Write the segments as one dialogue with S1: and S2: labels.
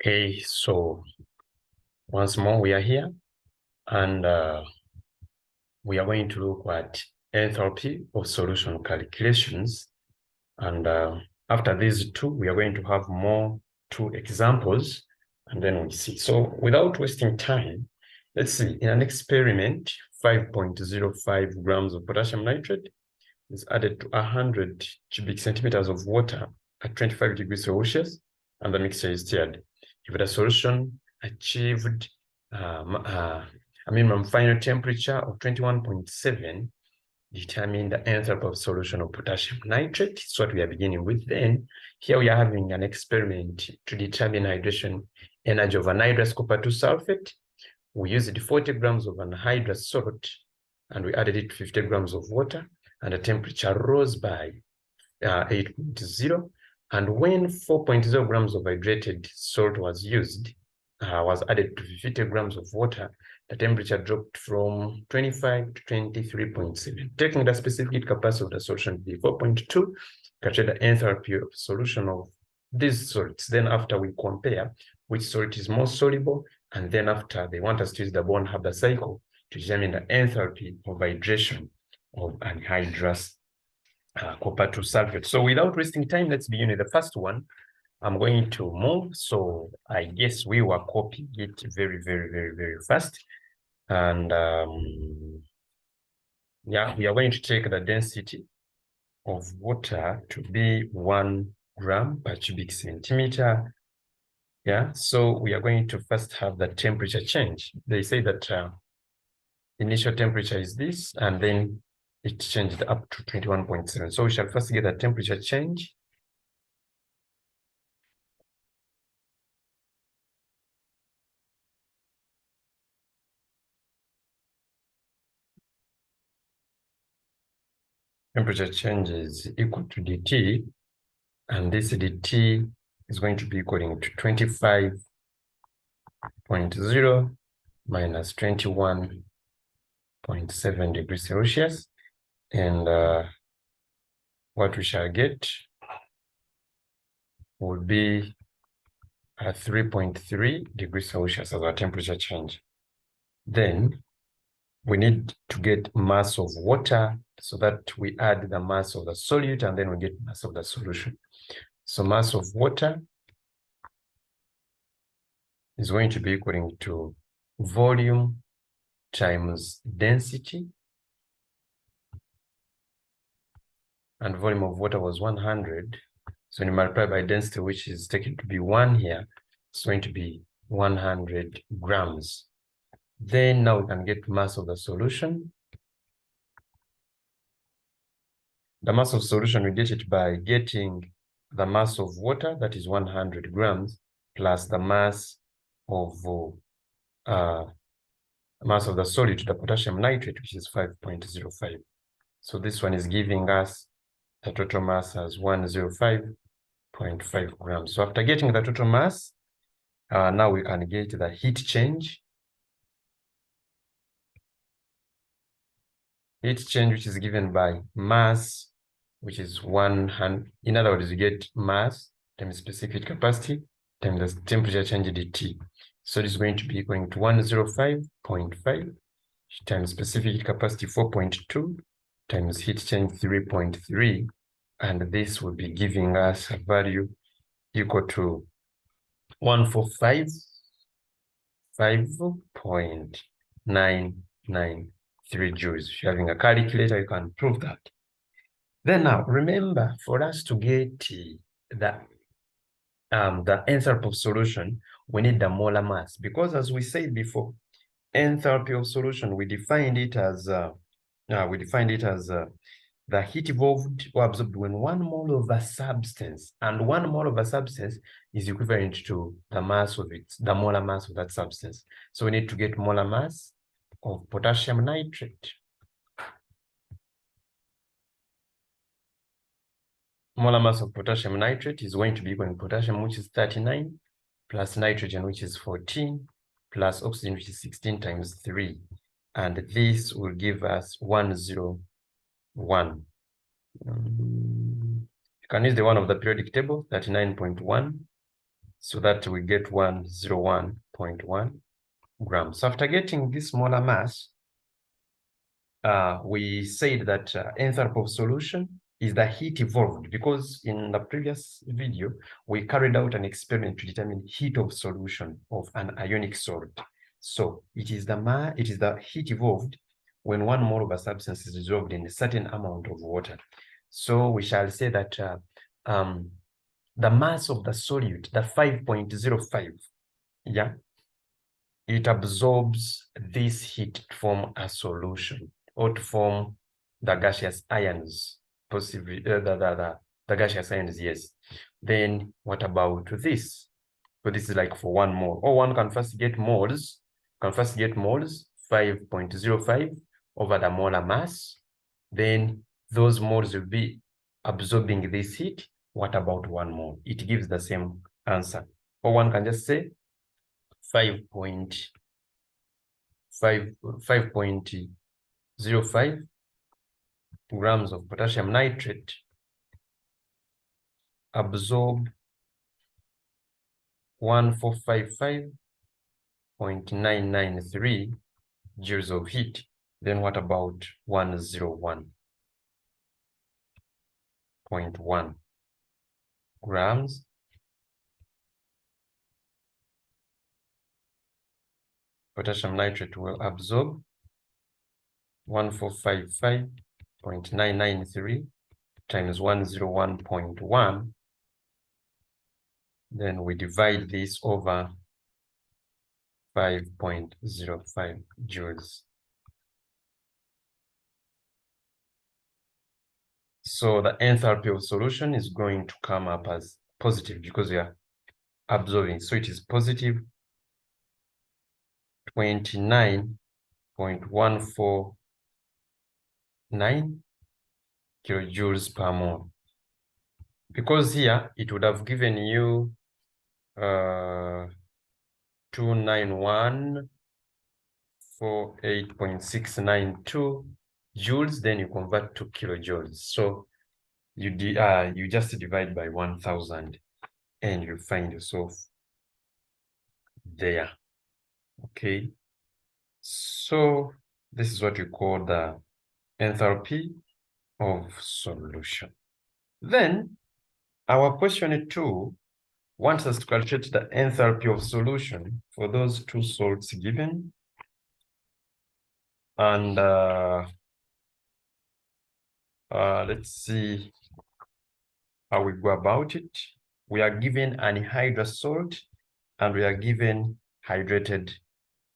S1: Okay, so once more we are here, and we are going to look at enthalpy of solution calculations. And after these two, we are going to have more two examples, and then we see. So without wasting time, let's see. In an experiment, 5.05 grams of potassium nitrate is added to 100 cubic centimeters of water at 25 degrees Celsius, and the mixture is stirred. If the solution achieved a minimum final temperature of 21.7, determine the enthalpy of solution of potassium nitrate. It's what we are beginning with. Then here we are having an experiment to determine hydration energy of anhydrous copper 2 sulfate. We used 40 grams of anhydrous salt and we added it to 50 grams of water, and the temperature rose by 8.0. And when 4.0 grams of hydrated salt was used, was added to 50 grams of water, the temperature dropped from 25 to 23.7. Taking the specific capacity of the solution to be 4.2, capture the enthalpy of solution of these salts. Then after we compare which salt is more soluble, and then after they want us to use the Born-Haber cycle to determine the enthalpy of hydration of anhydrous copper 2 sulfate. So without wasting time, let's begin with the first one. I'm going to move, so I guess we were copying it very fast. And yeah, we are going to take the density of water to be 1 gram per cubic centimeter. Yeah, so we are going to first have the temperature change. They say that initial temperature is this, and then it changed up to 21.7. So we shall first get the temperature change. Temperature change is equal to dt, and this dt is going to be equaling to 25.0 minus 21.7 degrees Celsius. And what we shall get would be 3.3 degrees Celsius as our temperature change. Then we need to get mass of water, so that we add the mass of the solute and then we get mass of the solution. So mass of water is going to be equaling to volume times density, and volume of water was 100. So when you multiply by density, which is taken to be 1 here, it's going to be 100 grams. Then now we can get mass of the solution. The mass of solution, we get it by getting the mass of water, that is 100 grams, plus the mass of the solute, the potassium nitrate, which is 5.05. So this one is giving us the total mass as 105.5 grams. So after getting the total mass, now we can get the heat change. Heat change, which is given by mass, which is 100. In other words, you get mass times specific capacity times the temperature change dt. So this is going to be equal to 105.5 times specific capacity 4.2 times heat change 3.3, and this will be giving us a value equal to 145.993 joules. If you're having a calculator, you can prove that. Then now, remember, for us to get the enthalpy of solution, we need the molar mass, because as we said before, enthalpy of solution, we defined it as the heat evolved or absorbed when 1 mole of a substance, and 1 mole of a substance is equivalent to the mass of it, the molar mass of that substance. So we need to get molar mass of potassium nitrate. Molar mass of potassium nitrate is going to be equal to potassium, which is 39, plus nitrogen, which is 14, plus oxygen, which is 16 times 3. And this will give us 101. You can use the one of the periodic table, 39.1. so that we get 101.1 grams. So after getting this molar mass, we said that enthalpy of solution is the heat evolved, because in the previous video, we carried out an experiment to determine heat of solution of an ionic salt. So it is the heat evolved when 1 mole of a substance is dissolved in a certain amount of water. So we shall say that the mass of the solute, the 5.05, yeah, it absorbs this heat to form a solution, or to form the gaseous ions, possibly the gaseous ions, yes. Then what about this? So this is like for 1 mole. Or one can first get moles, 5.05 over the molar mass. Then those moles will be absorbing this heat. What about 1 mole? It gives the same answer. Or one can just say 5.05 grams of potassium nitrate absorb 1455.993 joules of heat. Then what about 101.1 grams potassium nitrate will absorb 1455.993 times 101.1. Then we divide this over 5.05 joules. So the enthalpy of solution is going to come up as positive because we are absorbing. So it is positive 29.149 kilojoules per mole. Because here it would have given you 29148.692 joules, then you convert to kilojoules. So you just divide by 1000 and you find yourself there. Okay, so this is what we call the enthalpy of solution. Then our question 2 wants us to calculate the enthalpy of solution for those 2 salts given. And let's see how we go about it. We are given anhydrous salt and we are given hydrated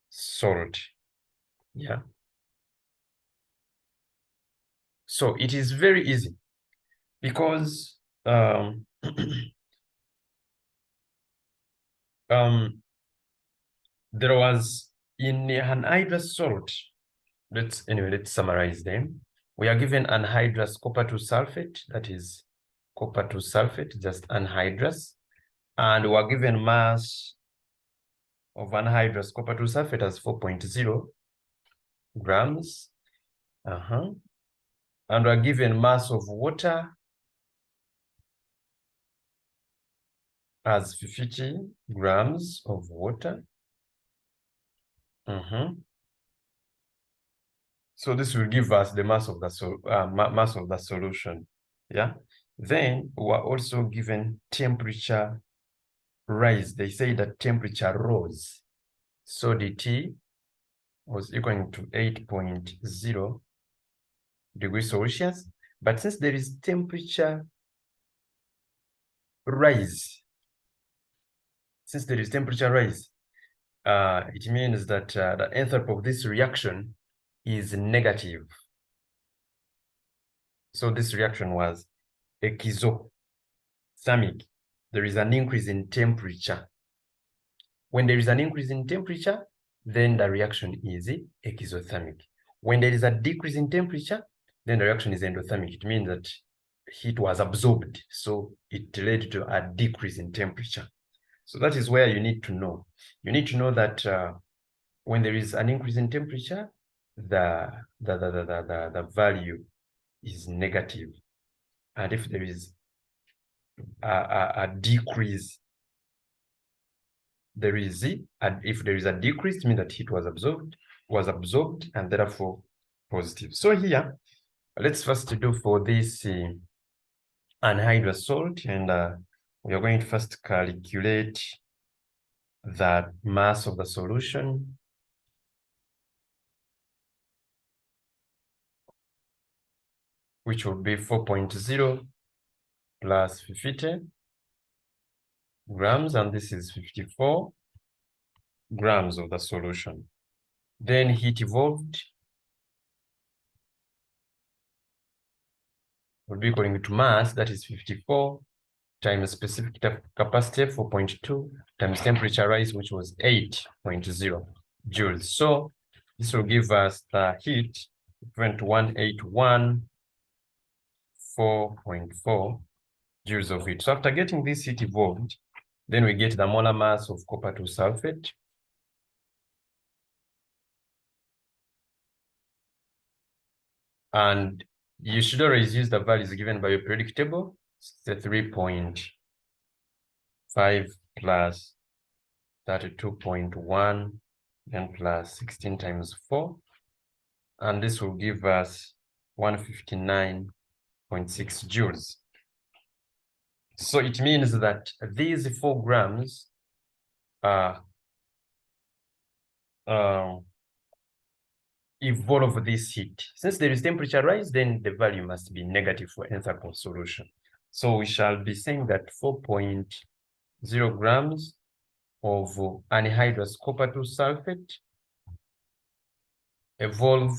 S1: salt. Yeah. So it is very easy because there was in anhydrous salt, let's summarize them. We are given anhydrous copper 2 sulfate, that is copper 2 sulfate, just anhydrous, and we are given mass of anhydrous copper 2 sulfate as 4.0 grams. And we are given mass of water as 50 grams of water. So this will give us the mass of the solution. Yeah. Then we are also given temperature rise. They say that temperature rose. So dt was equal to 8.0 degrees Celsius. But since there is temperature rise, it means that the enthalpy of this reaction is negative. So this reaction was exothermic. There is an increase in temperature. When there is an increase in temperature, then the reaction is exothermic. When there is a decrease in temperature, then the reaction is endothermic. It means that heat was absorbed, so it led to a decrease in temperature. So that is where you need to know. You need to know that when there is an increase in temperature, the value is negative. And if there is a decrease there is if there is a decrease, it means that heat was absorbed, and therefore positive. So here, let's first do for this anhydrous salt, and we are going to first calculate the mass of the solution. Which will be 4.0 plus 50 grams, and this is 54 grams of the solution. Then heat evolved will be equal to mass, that is 54, times specific capacity, 4.2, times temperature rise, which was 8.0 joules. So this will give us the heat equivalent to 1814.4 joules of heat. So after getting this heat evolved, then we get the molar mass of copper 2 sulfate. And you should always use the values given by your periodic table. It's 3.5 plus 32.1, then plus 16 times 4. And this will give us 159.6 joules. So it means that these 4 grams evolve this heat. Since there is temperature rise, then the value must be negative for enthalpy of solution. So we shall be saying that 4.0 grams of anhydrous copper 2 sulfate evolve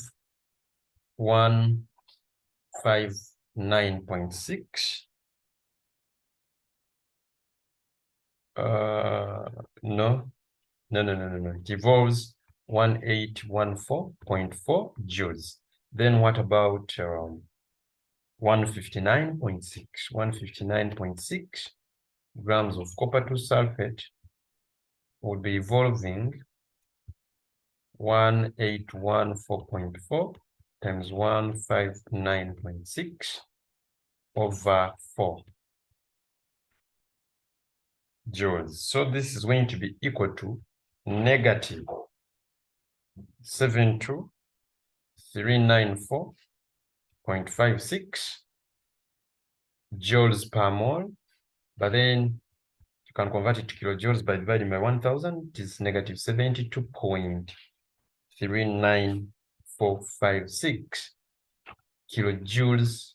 S1: 159.6. No. It evolves 1814.4 joules. Then what about 159.6? 159.6 grams of copper 2 sulfate would be evolving 1814.4 times 159.6 over 4 joules. So this is going to be equal to negative 72394.56 joules per mole. But then you can convert it to kilojoules by dividing by 1000. It is negative 72.39456 kilojoules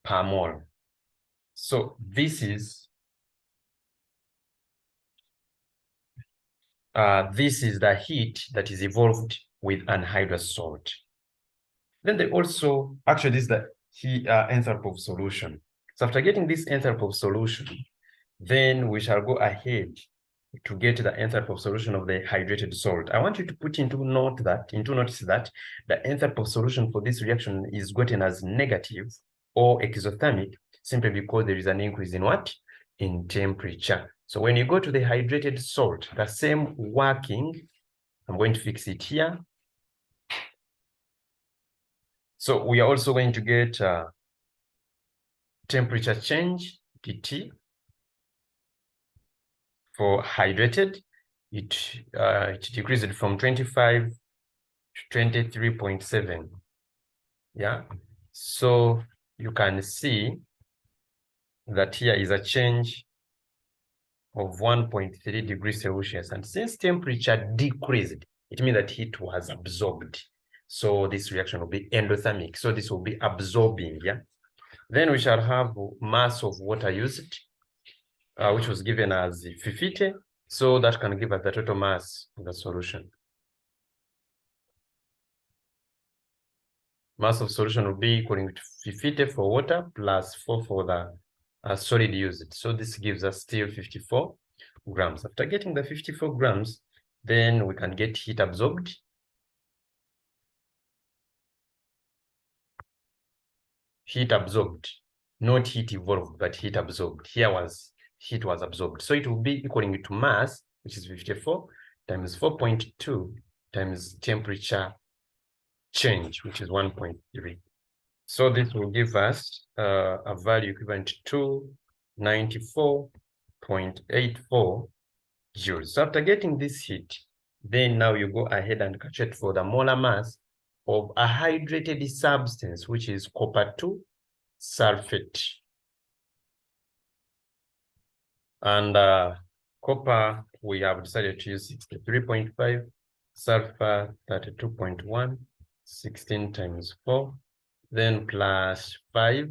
S1: per mole. So this is the heat that is evolved with anhydrous salt. Then they also, actually this is the enthalpy of solution. So after getting this enthalpy of solution, then we shall go ahead to get the enthalpy of solution of the hydrated salt. I want you to put into notice that the enthalpy of solution for this reaction is gotten as negative or exothermic simply because there is an increase in what? In temperature. So when you go to the hydrated salt, the same working, I'm going to fix it here. So we are also going to get temperature change, Pt. For hydrated, it decreased from 25 to 23.7. Yeah. So you can see that here is a change of 1.3 degrees Celsius. And since temperature decreased, it means that heat was absorbed. So this reaction will be endothermic. So this will be absorbing, yeah. Then we shall have mass of water used, which was given as 50. So that can give us the total mass of the solution. Mass of solution will be equal to 50 for water plus 4 for the solid used. So this gives us still 54 grams. After getting the 54 grams, then we can get heat absorbed. Heat absorbed, not heat evolved, but heat absorbed. Here was heat was absorbed. So it will be equaling to mass, which is 54, times 4.2 times temperature change, which is 1.3. So this will give us a value equivalent to 94.84 joules. So after getting this heat, then now you go ahead and calculate for the molar mass of a hydrated substance, which is copper 2 sulfate. And copper, we have decided to use 63.5, sulfur 32.1, 16 times 4, then plus 5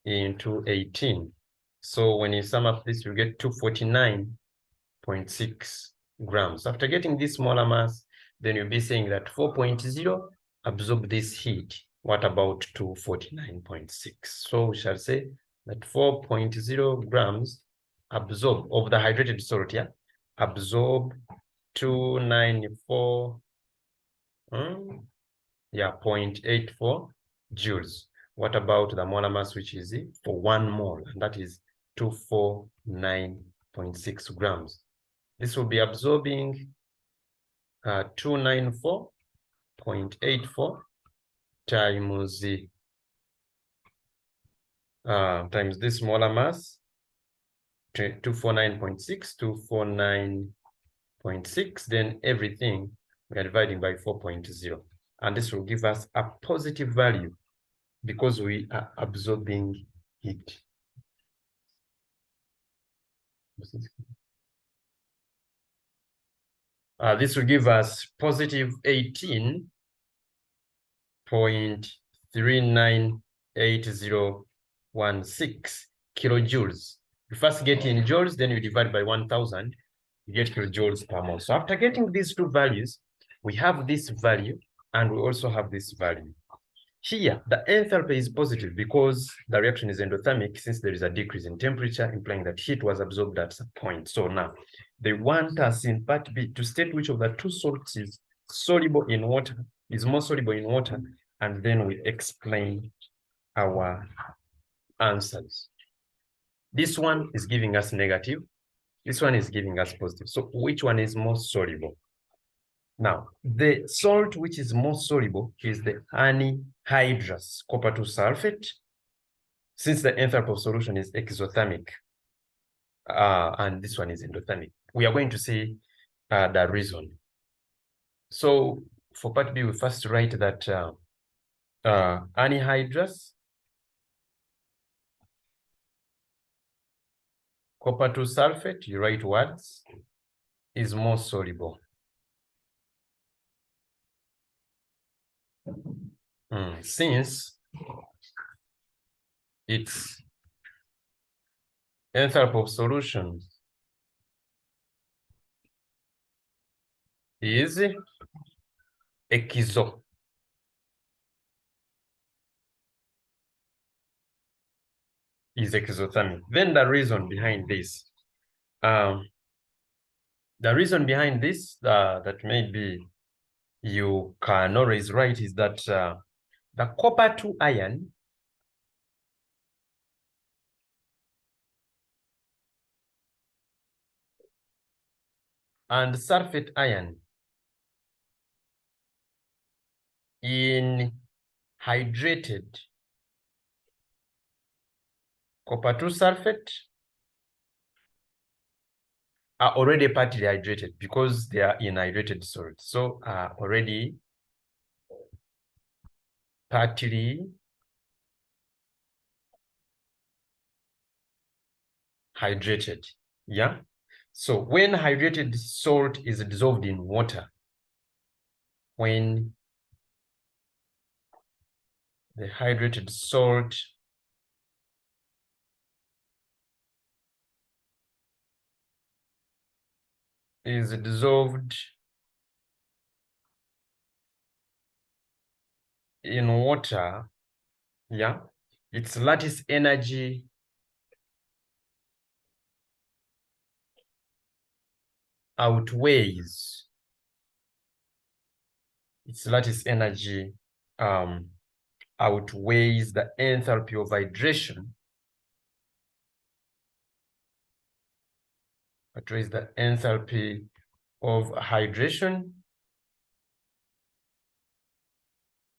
S1: into 18. So when you sum up this, you get 249.6 grams. After getting this molar mass, then you'll be saying that 4.0 absorb this heat. What about 249.6? So we shall say that 4.0 grams absorb of the hydrated salt, yeah, absorb 294, 0.84 joules. What about the molar mass, which is for 1 mole, and that is 249.6 grams. This will be absorbing 294.84 times times this molar mass, 249.6, 249.6, then everything we are dividing by 4.0. And this will give us a positive value because we are absorbing heat. This will give us positive 18.398016 kilojoules. You first get in joules, then you divide by 1000, you get kilojoules per mole. So after getting these two values, we have this value and we also have this value. Here, the enthalpy is positive because the reaction is endothermic since there is a decrease in temperature, implying that heat was absorbed at some point. So now, they want us in part B to state which of the two salts is soluble in water, is more soluble in water, and then we explain our answers. This one is giving us negative. This one is giving us positive. So which one is more soluble? Now, the salt which is more soluble is the anhydrous copper 2 sulfate, since the enthalpy of solution is exothermic, and this one is endothermic. We are going to see the reason. So for part B, we first write that anhydrous copper 2 sulfate, you write words, is more soluble. Since its enthalpy of solution is exothermic. Then the reason behind this, that maybe you can always write is that the copper 2 ion and sulfate ion in hydrated copper 2 sulfate are already partly hydrated because they are in hydrated salt. So already partly hydrated. Yeah. So when hydrated salt is dissolved in water, when the hydrated salt is dissolved in water, yeah, its lattice energy outweighs outweighs the enthalpy of hydration, outweighs the enthalpy of hydration,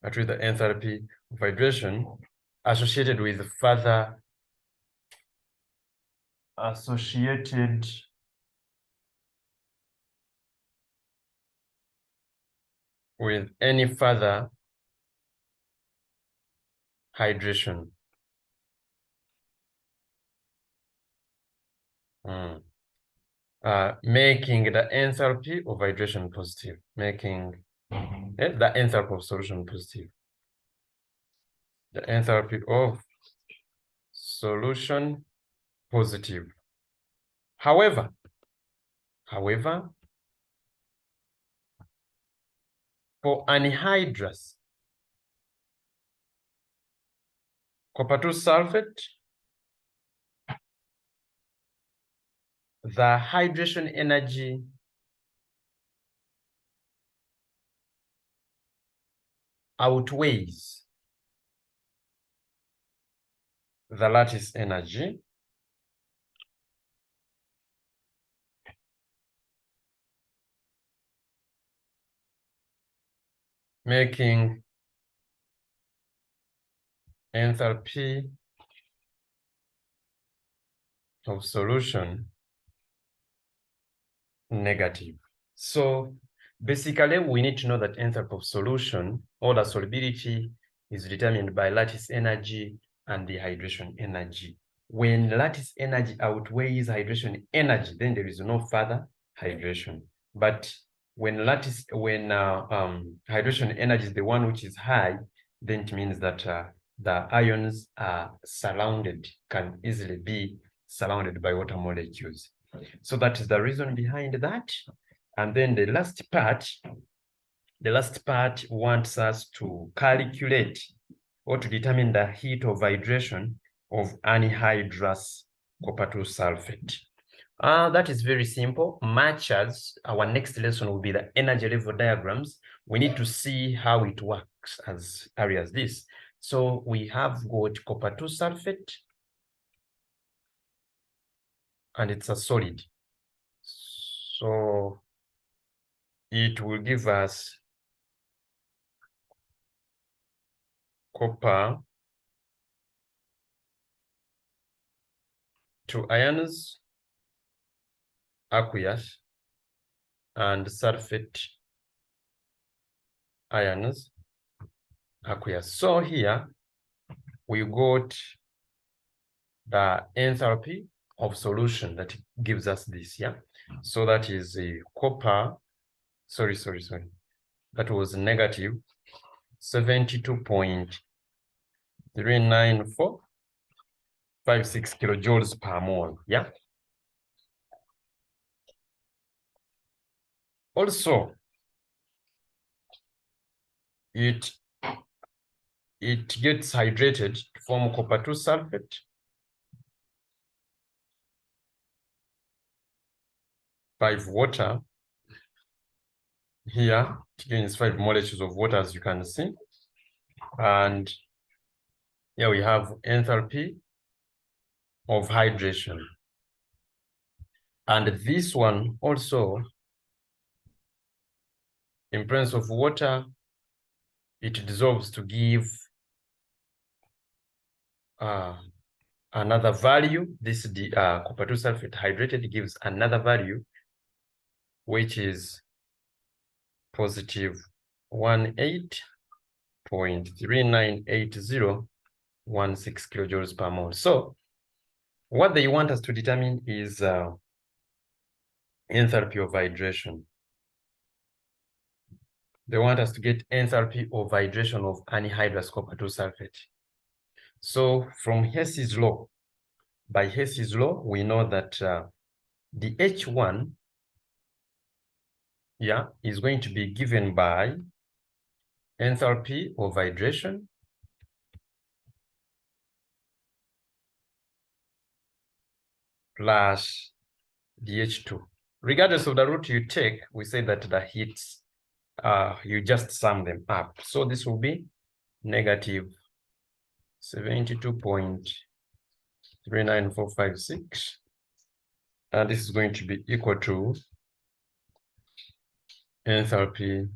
S1: outweighs the enthalpy of hydration associated with further associated with any further hydration. Making the enthalpy of hydration positive, making the enthalpy of solution positive. The enthalpy of solution positive. However, for anhydrous copper 2 sulfate, the hydration energy outweighs the lattice energy, making enthalpy of solution negative. So basically, we need to know that enthalpy of solution or the solubility is determined by lattice energy and the hydration energy. When lattice energy outweighs hydration energy, then there is no further hydration. But when hydration energy is the one which is high, then it means that the ions are surrounded, can easily be surrounded by water molecules. So that is the reason behind that. And then the last part wants us to calculate or to determine the heat of hydration of anhydrous copper 2 sulfate. That is very simple. Much as our next lesson will be the energy level diagrams, we need to see how it works as early as this. So we have got copper 2 sulfate, and it's a solid. So it will give us copper 2 ions, aqueous, and sulfate ions, aqueous. So here we got the enthalpy of solution that gives us this, yeah? So that is a copper, sorry. That was negative 72.39456 kilojoules per mole, yeah? Also, it gets hydrated to form copper 2 sulfate, 5 water. Here, it gains 5 molecules of water, as you can see. And here we have enthalpy of hydration. And this one also, in presence of water, it dissolves to give another value. This copper 2 sulfate hydrated gives another value, which is positive 18.398016 kilojoules per mole. So what they want us to determine is enthalpy of hydration. They want us to get enthalpy of hydration of anhydrous copper 2 sulfate. So from Hess's law, by Hess's law, we know that the H1 is going to be given by enthalpy of hydration plus the H2. Regardless of the route you take, we say that the heats, you just sum them up. So this will be negative 72.39456. And this is going to be equal to enthalpy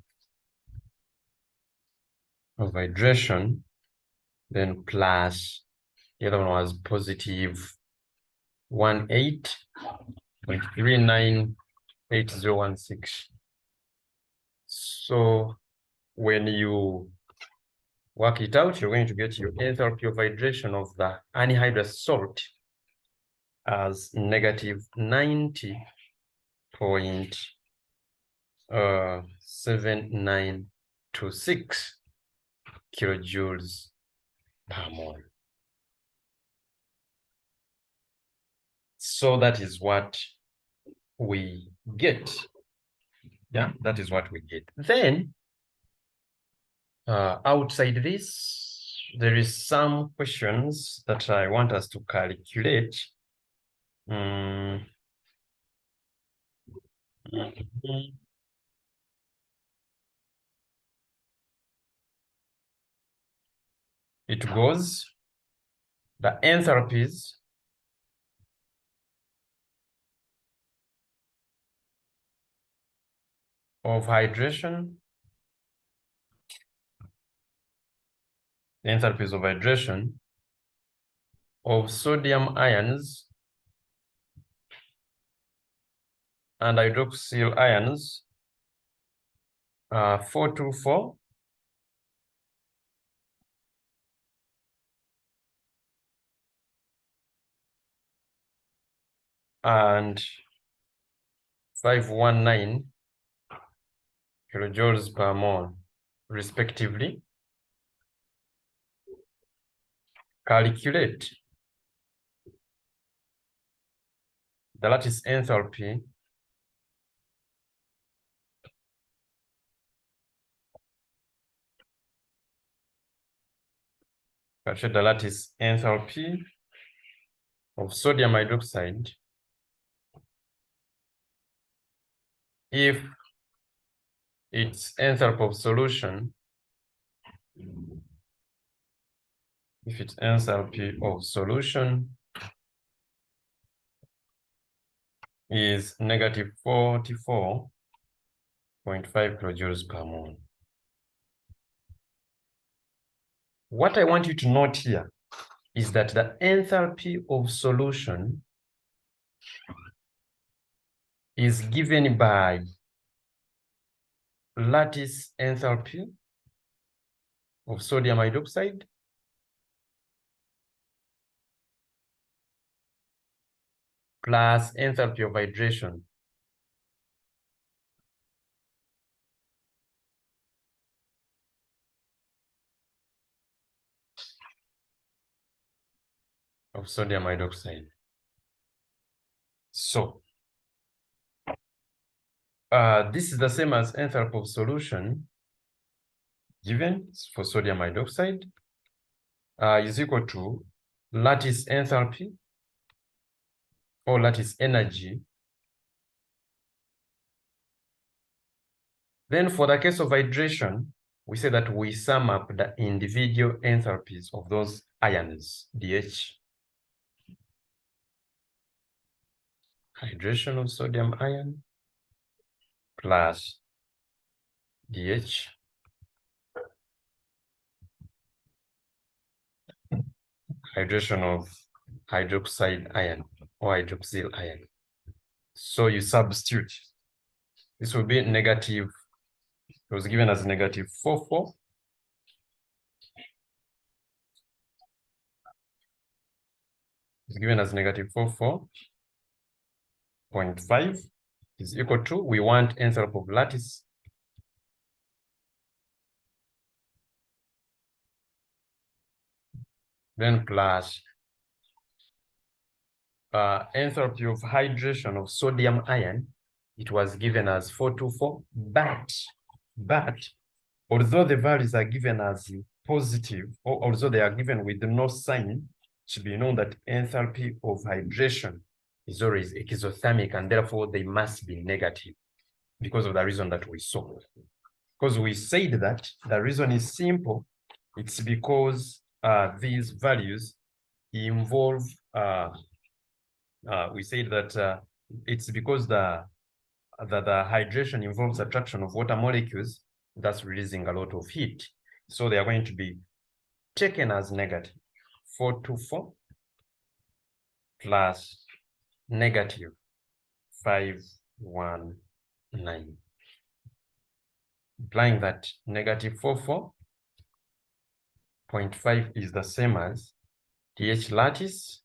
S1: of hydration, then plus the other one was positive 18.398016. So when you work it out, you're going to get your enthalpy of hydration of the anhydrous salt as negative 90.7926 kilojoules per mole. So that is what we get. Yeah, that is what we get. Then outside this, there is some questions that I want us to calculate. It goes the enthalpies of hydration, enthalpies of hydration of sodium ions and hydroxyl ions 424 and 519 kilojoules per mole, respectively. Calculate the lattice enthalpy calculate the lattice enthalpy of sodium hydroxide if its enthalpy of solution, is negative 44.5 kilojoules per mole. What I want you to note here is that the enthalpy of solution is given by lattice enthalpy of sodium hydroxide plus enthalpy of hydration of sodium hydroxide. So this is the same as enthalpy of solution given for sodium hydroxide is equal to lattice enthalpy or lattice energy. Then for the case of hydration, we say that we sum up the individual enthalpies of those ions, DH. Hydration of sodium ion plus DH hydration of hydroxide ion or hydroxyl ion. So you substitute. This will be negative, it was given as negative 44. It's given as negative 44.5 is equal to, we want enthalpy of lattice then plus enthalpy of hydration of sodium ion. It was given as 424, but although the values are given as positive, or although they are given with no sign, it should be known that enthalpy of hydration is always exothermic, and therefore they must be negative because of the reason that we saw. Because we said that the reason is simple. It's because these values involve, we said that it's because the hydration involves attraction of water molecules, that's releasing a lot of heat. So they are going to be taken as negative 424 plus negative 519. implying that negative 44.5 is the same as TH lattice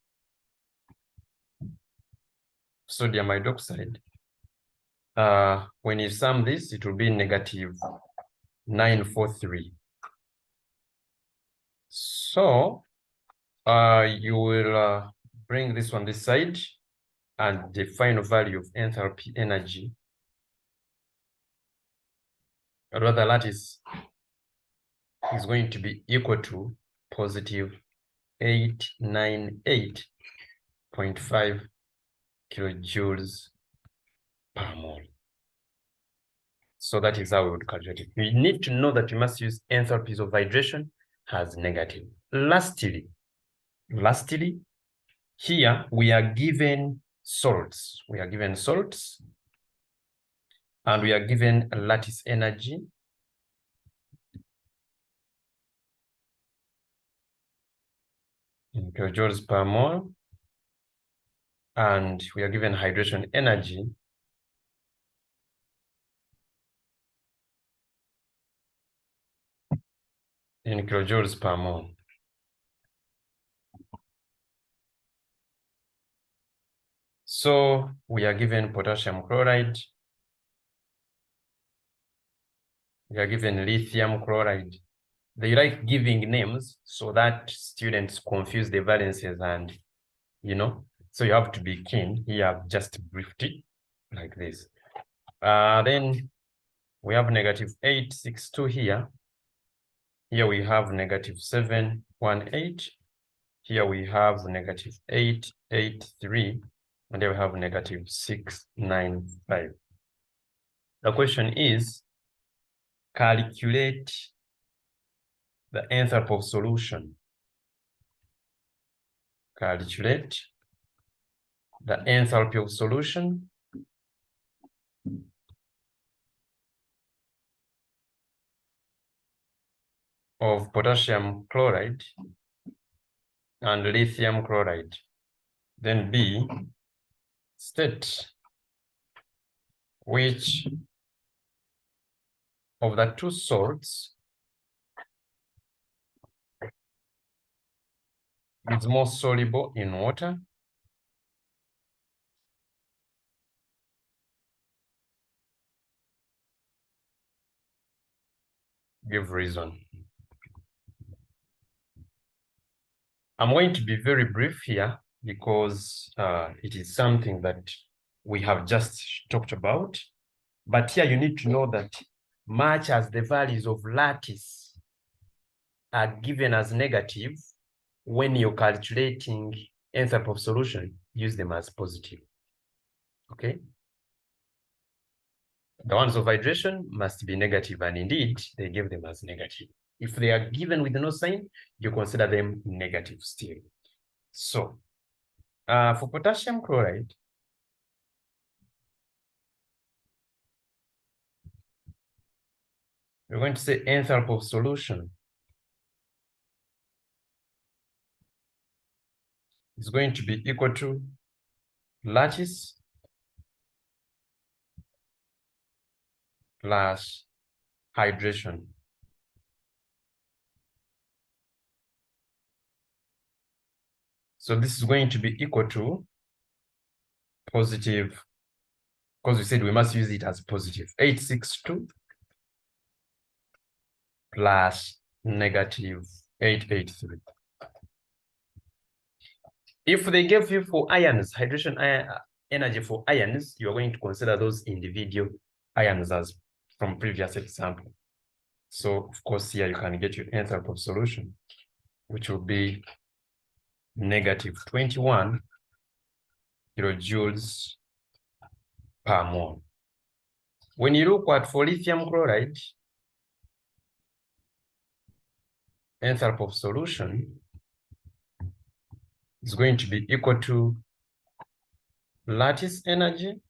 S1: sodium hydroxide. When you sum this, it will be negative 943. So you will bring this on this side, and the final value of enthalpy energy, or rather lattice, is going to be equal to positive 898.5 kilojoules per mole. So that is how we would calculate it. We need to know that we must use enthalpies of hydration as negative. Lastly, here we are given salts. We are given salts, and we are given a lattice energy in kilojoules per mole, and we are given hydration energy in kilojoules per mole. So we are given potassium chloride, we are given lithium chloride. They like giving names so that students confuse the valences, and so you have to be keen. Here I've just briefed it like this. Then we have negative 862 here. Here we have negative 718. Here we have negative 883. And here we have negative 695. The question is, calculate the enthalpy of solution. Calculate the enthalpy of solution of potassium chloride and lithium chloride. Then B, state which of the two salts is more soluble in water. Give reason. I'm going to be very brief here because it is something that we have just talked about. But here you need to know that much as the values of lattice are given as negative, when you're calculating enthalpy of solution, use them as positive. Okay? The ones of hydration must be negative, and indeed, they give them as negative. If they are given with no sign, you consider them negative still. So, for potassium chloride, we're going to say enthalpy of solution is going to be equal to lattice plus hydration. So this is going to be equal to positive, because we said we must use it as positive, 862 plus negative 883. If they gave you for ions, hydration energy for ions, you're going to consider those individual ions as from previous example. So of course here you can get your enthalpy of solution, which will be negative 21 kilojoules per mole. When you look at for lithium chloride, enthalpy of solution is going to be equal to lattice energy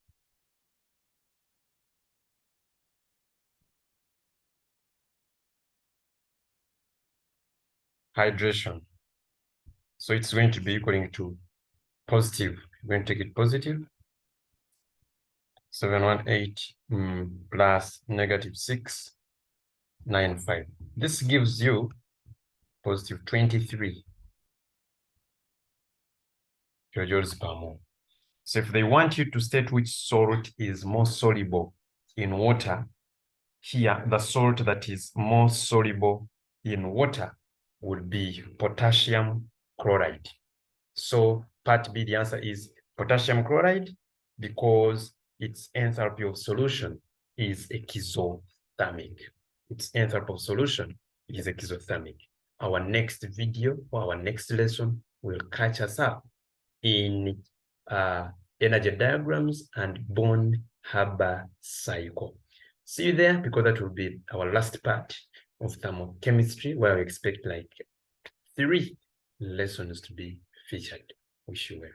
S1: hydration. So it's going to be equaling to positive. We're going to take it positive. 718 plus negative 6 95. This gives you positive 23 kilojoules per mole. So if they want you to state which salt is more soluble in water, here the salt that is more soluble in water would be potassium chloride. So part B, the answer is potassium chloride, because its enthalpy of solution is exothermic. Its enthalpy of solution is exothermic. Our next video or our next lesson will catch us up in energy diagrams and Born-Haber cycle. See you there, because that will be our last part of thermochemistry, where we expect like 3 lessons to be featured. Wish you well.